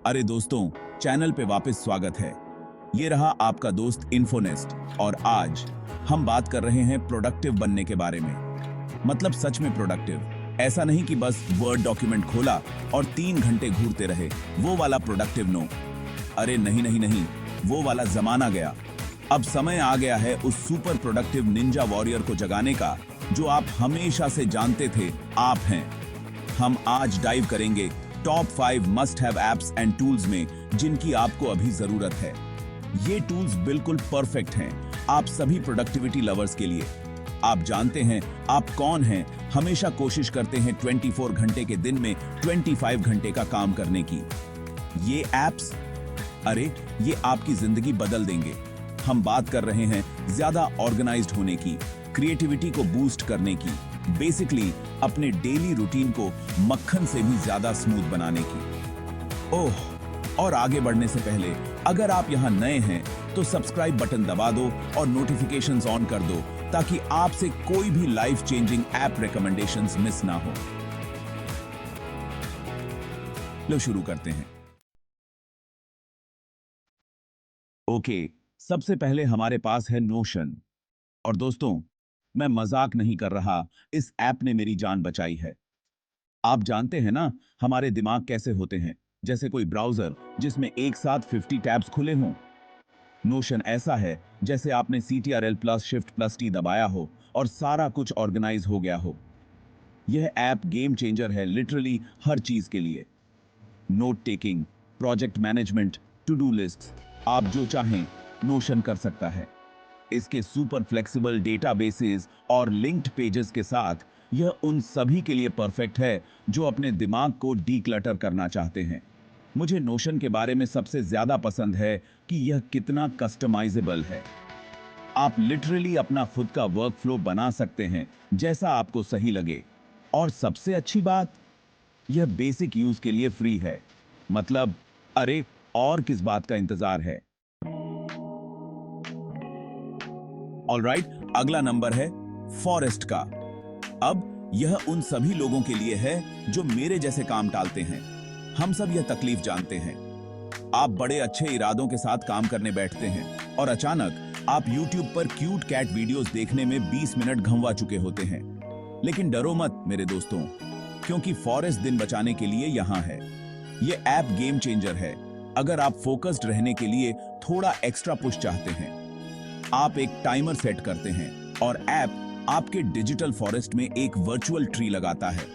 अरे दोस्तों, चैनल पे वापस स्वागत है। ये रहा आपका दोस्त इन्फोनेस्ट और आज हम बात कर रहे हैं प्रोडक्टिव बनने के बारे में। मतलब सच में प्रोडक्टिव। ऐसा नहीं कि बस वर्ड डॉक्यूमेंट खोला और 3 घंटे घूरते रहे, वो वाला प्रोडक्टिव नो। अरे नहीं नहीं नहीं, वो वाला जमाना गया। अब समय आ गया है उस सुपर प्रोडक्टिव निंजा वॉरियर को जगाने का जो आप हमेशा से जानते थे आप हैं। हम आज डाइव करेंगे top 5 must have apps and tools में जिनकी आपको अभी जरूरत है। ये टूल्स बिल्कुल परफेक्ट हैं आप सभी प्रोडक्टिविटी लवर्स के लिए। आप जानते हैं आप कौन हैं, हमेशा कोशिश करते हैं 24 घंटे के दिन में 25 घंटे का काम करने की। ये एप्स, अरे ये आपकी जिंदगी बदल देंगे। हम बात कर रहे हैं ज्यादा ऑर्गेनाइज्ड होने की, क्रिएटिविटी को बूस्ट करने की, बेसिकली अपने डेली रूटीन को मक्खन से भी ज्यादा स्मूथ बनाने की। ओह, और आगे बढ़ने से पहले अगर आप यहां नए हैं तो सब्सक्राइब बटन दबा दो और नोटिफिकेशंस ऑन कर दो ताकि आपसे कोई भी life changing app recommendations miss ना हो। लो शुरू करते हैं। ओके, सबसे पहले हमारे पास है नोशन। और दोस्तों, मैं मजाक नहीं कर रहा, इस ऐप ने मेरी जान बचाई है। आप जानते हैं ना हमारे दिमाग कैसे होते हैं, जैसे कोई ब्राउजर जिसमें एक साथ 50 टैब्स खुले हों। नोशन ऐसा है जैसे आपने CTRL plus shift plus T दबाया हो और सारा कुछ ऑर्गेनाइज हो गया हो। यह ऐप गेम चेंजर है लिटरली हर चीज के लिए। Note taking, project management, to do list, आप जो चाहें नोशन कर सकता है। इसके सुपर फ्लेक्सिबल डेटाबेसेस और लिंक्ड पेजेस के साथ यह उन सभी के लिए परफेक्ट है जो अपने दिमाग को डीक्लटर करना चाहते हैं। मुझे नोशन के बारे में सबसे ज्यादा पसंद है कि यह कितना कस्टमाइजेबल है। आप लिटरली अपना खुद का वर्क फ्लो बना सकते हैं जैसा आपको सही लगे। और सबसे अच्छी बात, यह बेसिक यूज के लिए फ्री है। मतलब अरे, और किस बात का इंतजार है। ऑलराइट, अगला नंबर है फॉरेस्ट का। अब यह उन सभी लोगों के लिए है जो मेरे जैसे काम टालते हैं। हम सब यह तकलीफ जानते हैं। आप बड़े अच्छे इरादों के साथ काम करने बैठते हैं और अचानक आप YouTube पर क्यूट कैट वीडियोस देखने में 20 मिनट घंवा चुके होते हैं। लेकिन डरो मत मेरे दोस्तों, क्योंकि फॉरेस्ट दिन बचाने के लिए यहां है। यह ऐप गेम चेंजर है अगर आप फोकस्ड रहने के लिए थोड़ा एक्स्ट्रा पुश चाहते हैं। आप एक टाइमर सेट करते हैं और ऐप आपके डिजिटल फॉरेस्ट में एक वर्चुअल ट्री लगाता है।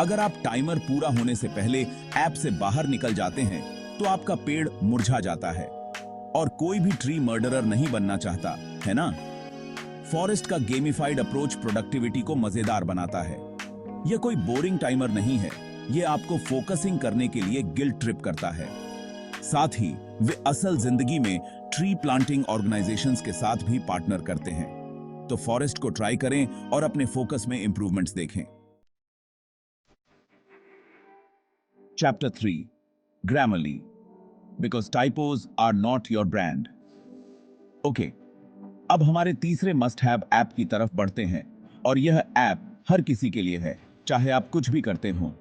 अगर आप टाइमर पूरा होने से पहले ऐप से बाहर निकल जाते हैं तो आपका पेड़ मुरझा जाता है। और कोई भी ट्री मर्डरर नहीं बनना चाहता, है ना? फॉरेस्ट का गेमिफाइड अप्रोच प्रोडक्टिविटी को मजेदार बनाता है। यह कोई बोरिंग टाइमर नहीं है, यह आपको फोकसिंग करने के लिए गिल्ट ट्रिप करता है। साथ ही वे असल जिंदगी में ट्री प्लांटिंग ऑर्गेनाइजेशंस के साथ भी पार्टनर करते हैं। तो फॉरेस्ट को ट्राई करें और अपने फोकस में इंप्रूवमेंट्स देखें। Chapter 3, Grammarly, because typos are not your brand. Okay, अब हमारे तीसरे मस्ट हैव ऐप की तरफ बढ़ते हैं और यह ऐप हर किसी के लिए है, चाहे आप कुछ भी करते हो।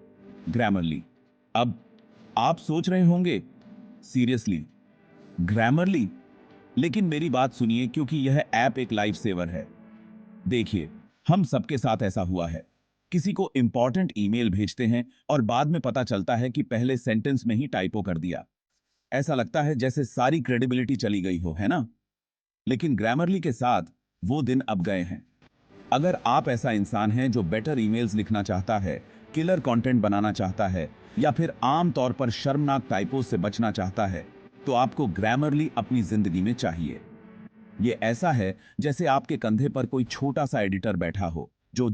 ग्रामरली। अब आप सोच रहे होंगे, सीरियसली ग्रामरली? लेकिन मेरी बात सुनिए, क्योंकि यह ऐप एक लाइफ सेवर है। देखिए, हम सबके साथ ऐसा हुआ है। किसी को इंपॉर्टेंट ईमेल भेजते हैं और बाद में पता चलता है कि पहले सेंटेंस में ही टाइपो कर दिया। ऐसा लगता है जैसे सारी क्रेडिबिलिटी चली गई हो, है ना? लेकिन ग्रामरली के साथ वो दिन अब गए हैं। अगर आप ऐसा इंसान हैं जो बेटर ईमेल्स लिखना चाहता है, किलर कंटेंट बनाना चाहता है या फिर आम तौर पर शर्मनाक टाइपोज से बचना चाहता है, तो आपको ग्रामरली अपनी जिंदगी में चाहिए। ये ऐसा है जैसे आपके कंधे पर कोई छोटा सा एडिटर बैठा हो जो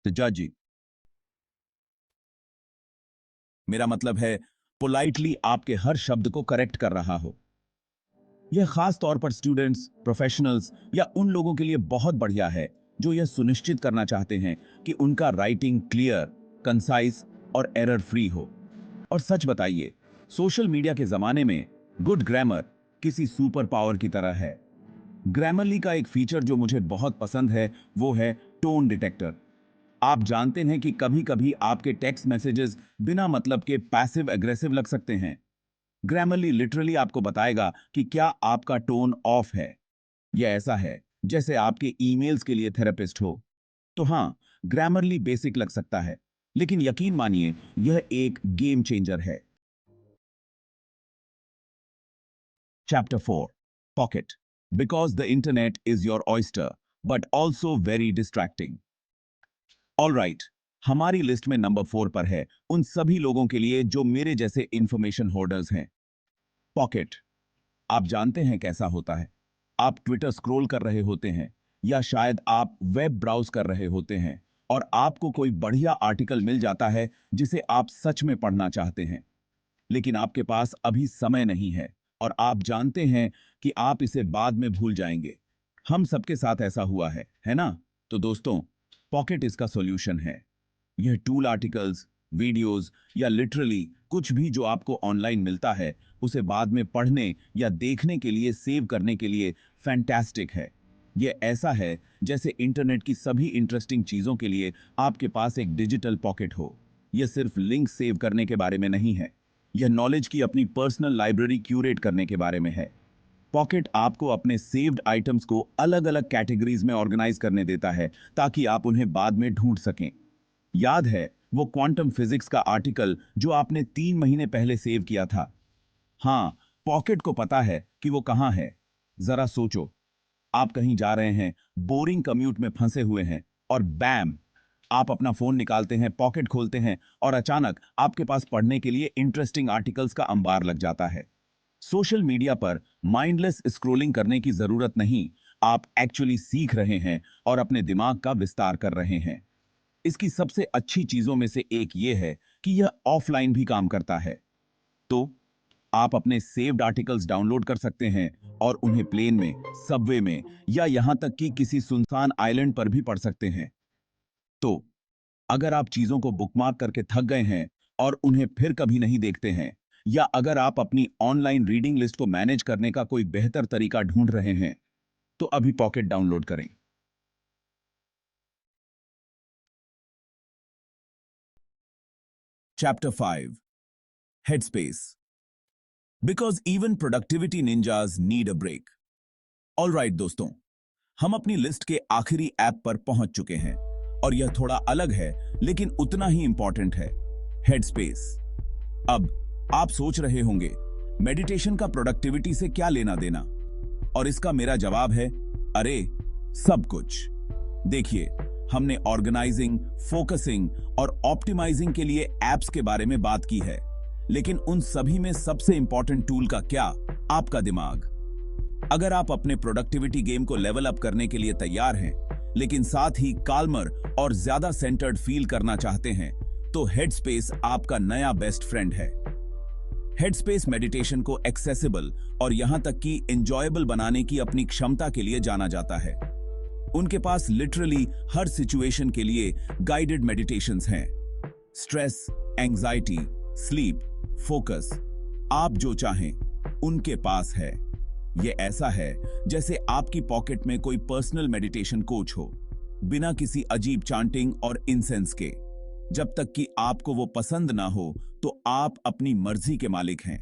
जज, मेरा मतलब है पोलाइटली आपके हर शब्द को करेक्ट कर रहा हो। यह खास तौर पर स्टूडेंट्स, प्रोफेशनल्स या उन लोगों के लिए बहुत बढ़िया है जो यह सुनिश्चित करना चाहते हैं कि उनका राइटिंग क्लियर, कंसाइज और एरर फ्री हो। और सच बताइए, सोशल मीडिया के जमाने में गुड ग्रामर किसी सुपर पावर की तरह है। ग्रामरली का एक फीचर जो मुझे बहुत पसंद है वो है टोन डिटेक्टर। आप जानते हैं कि कभी-कभी आपके टेक्स्ट मैसेजेस बिना मतलब के पैसिव एग्रेसिव लग सकते हैं। ग्रामरली लिटरली आपको बताएगा कि क्या आपका टोन ऑफ है। यह ऐसा है जैसे आपके ईमेल्स के लिए थेरेपिस्ट हो। तो हाँ, ग्रामरली बेसिक लग सकता है, लेकिन यकीन मानिए यह एक गेम चेंजर है। Chapter 4, pocket, because the internet is your oyster but also very distracting. All right, हमारी लिस्ट में नंबर 4 पर है उन सभी लोगों के लिए जो मेरे जैसे इंफॉर्मेशन होर्डर्स हैं। पॉकेट। आप जानते हैं कैसा होता है। आप ट्विटर स्क्रॉल कर रहे होते हैं या शायद आप वेब ब्राउज कर रहे होते हैं और आपको कोई बढ़िया आर्टिकल मिल जाता है जिसे आप सच में पढ़ना चाहते हैं, लेकिन आपके पास अभी समय नहीं है और आप जानते हैं कि आप इसे बाद में भूल जाएंगे। हम सबके साथ ऐसा हुआ है ना? तो दोस्तों, पॉकेट इसका सॉल्यूशन है। यह टूल आर्टिकल्स, वीडियोस या लिटरली कुछ भी जो आपको ऑनलाइन मिलता है उसे बाद में पढ़ने या देखने के लिए सेव करने के लिए फैंटास्टिक है। यह ऐसा है जैसे इंटरनेट की सभी इंटरेस्टिंग चीजों के लिए आपके पास एक डिजिटल पॉकेट हो। यह सिर्फ लिंक सेव करने के बारे में नहीं है, यह नॉलेज की अपनी पर्सनल लाइब्रेरी क्यूरेट करने के बारे में है। पॉकेट आपको अपने सेव्ड आइटम्स को अलग अलग कैटेगरीज में ऑर्गेनाइज करने देता है ताकि आप उन्हें बाद में ढूंढ सकें। याद है वो क्वांटम फिजिक्स का आर्टिकल जो आपने 3 महीने पहले सेव किया था? हाँ, पॉकेट को पता है कि वो कहां है। जरा सोचो, आप कहीं जा रहे हैं, बोरिंग कम्यूट में फंसे हुए हैं और बैम, आप अपना फोन निकालते हैं, पॉकेट खोलते हैं और अचानक आपके पास पढ़ने के लिए इंटरेस्टिंग आर्टिकल्स का अंबार लग जाता है। सोशल मीडिया पर माइंडलेस स्क्रॉलिंग करने की जरूरत नहीं, आप एक्चुअली सीख रहे हैं और अपने दिमाग का विस्तार कर रहे हैं। इसकी सबसे अच्छी चीजों में से एक यह है कि यह ऑफलाइन भी काम करता है। तो आप अपने सेव्ड आर्टिकल्स डाउनलोड कर सकते हैं और उन्हें प्लेन में, सबवे में या यहां तक कि किसी सुनसान आइलैंड पर भी पढ़ सकते हैं। तो अगर आप चीजों को बुकमार्क करके थक गए हैं और उन्हें फिर कभी नहीं देखते हैं, या अगर आप अपनी ऑनलाइन रीडिंग लिस्ट को मैनेज करने का कोई बेहतर तरीका ढूंढ रहे हैं, तो अभी पॉकेट डाउनलोड करें। Chapter 5, Headspace, because even productivity ninjas need a break. All right दोस्तों, हम अपनी लिस्ट के आखिरी ऐप पर पहुंच चुके हैं और यह थोड़ा अलग है लेकिन उतना ही इंपॉर्टेंट है, हेडस्पेस। अब आप सोच रहे होंगे, मेडिटेशन का प्रोडक्टिविटी से क्या लेना देना? और इसका मेरा जवाब है, अरे सब कुछ। देखिए, हमने ऑर्गेनाइजिंग, फोकसिंग और ऑप्टिमाइजिंग के लिए एप्स के बारे में बात की है, लेकिन उन सभी में सबसे इंपॉर्टेंट टूल का क्या? आपका दिमाग। अगर आप अपने प्रोडक्टिविटी गेम को लेवल अप करने के लिए तैयार हैं, लेकिन साथ ही काल्मर और ज्यादा सेंटर्ड फील करना चाहते हैं, तो हेडस्पेस आपका नया बेस्ट फ्रेंड है। हेडस्पेस मेडिटेशन को एक्सेसिबल और यहां तक कि एंजॉयबल बनाने की अपनी क्षमता के लिए जाना जाता है। उनके पास लिटरली हर सिचुएशन के लिए गाइडेड मेडिटेशंस हैं। स्ट्रेस, एंजाइटी, स्लीप, फोकस, आप जो चाहें उनके पास है। यह ऐसा है जैसे आपकी पॉकेट में कोई पर्सनल मेडिटेशन कोच हो, बिना किसी अजीब चांटिंग और इंसेंस के। जब तक कि आपको वो पसंद ना हो तो आप अपनी मर्जी के मालिक हैं।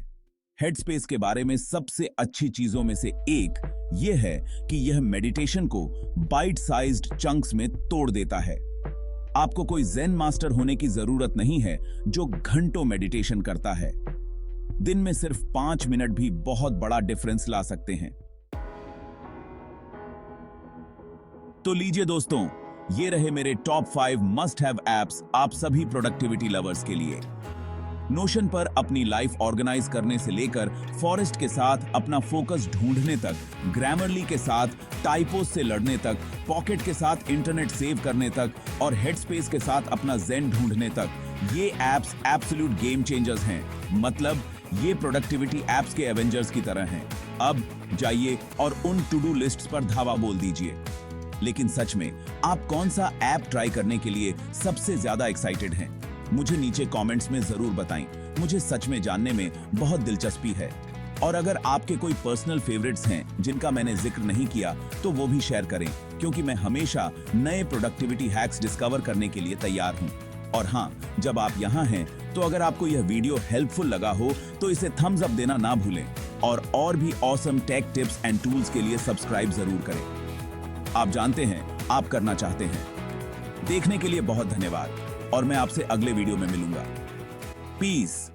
हेडस्पेस के बारे में सबसे अच्छी चीजों में से एक यह है कि यह मेडिटेशन को बाइट साइज्ड चंक्स में तोड़ देता है। आपको कोई ज़ेन मास्टर होने की जरूरत नहीं है जो घंटों मेडिटेशन करता है। दिन में सिर्फ 5 मिनट भी बहुत बड़ा डिफरेंस ला सकते हैं। तो लीजिए दोस्तों, ये रहे मेरे टॉप 5 मस्ट हैव एप्स आप सभी प्रोडक्टिविटी लवर्स के लिए। नोशन पर अपनी लाइफ ऑर्गेनाइज करने से लेकर फॉरेस्ट के साथ अपना फोकस ढूंढने तक, ग्रामरली के साथ टाइपोस से लड़ने तक, पॉकेट के साथ इंटरनेट सेव करने तक और हेडस्पेस के साथ अपना ज़ेन ढूंढने तक, ये एप्स एब्सोल्यूट गेम चेंजर्स हैं। मतलब ये प्रोडक्टिविटी एप्स के एवेंजर्स की तरह हैं। अब जाइए और उन टू डू लिस्ट्स पर धावा बोल दीजिए। लेकिन सच में आप कौन सा ऐप ट्राई करने के लिए सबसे ज्यादा एक्साइटेड हैं? मुझे नीचे कमेंट्स में जरूर बताएं। मुझे सच में जानने में बहुत दिलचस्पी है। और अगर आपके कोई पर्सनल फेवरेट्स हैं जिनका मैंने जिक्र नहीं किया, तो वो भी शेयर करें, क्योंकि क्योंकि मैं हमेशा नए प्रोडक्टिविटी हैक्स डिस्कवर करने के लिए तैयार हूं। और हाँ, जब आप यहाँ हैं तो अगर आपको यह वीडियो हेल्पफुल लगा हो तो इसे थम्स अप देना ना भूलें और भी awesome take tips and tools के लिए सब्सक्राइब जरूर करें। आप जानते हैं आप करना चाहते हैं। देखने के लिए बहुत धन्यवाद और मैं आपसे अगले वीडियो में मिलूंगा। पीस।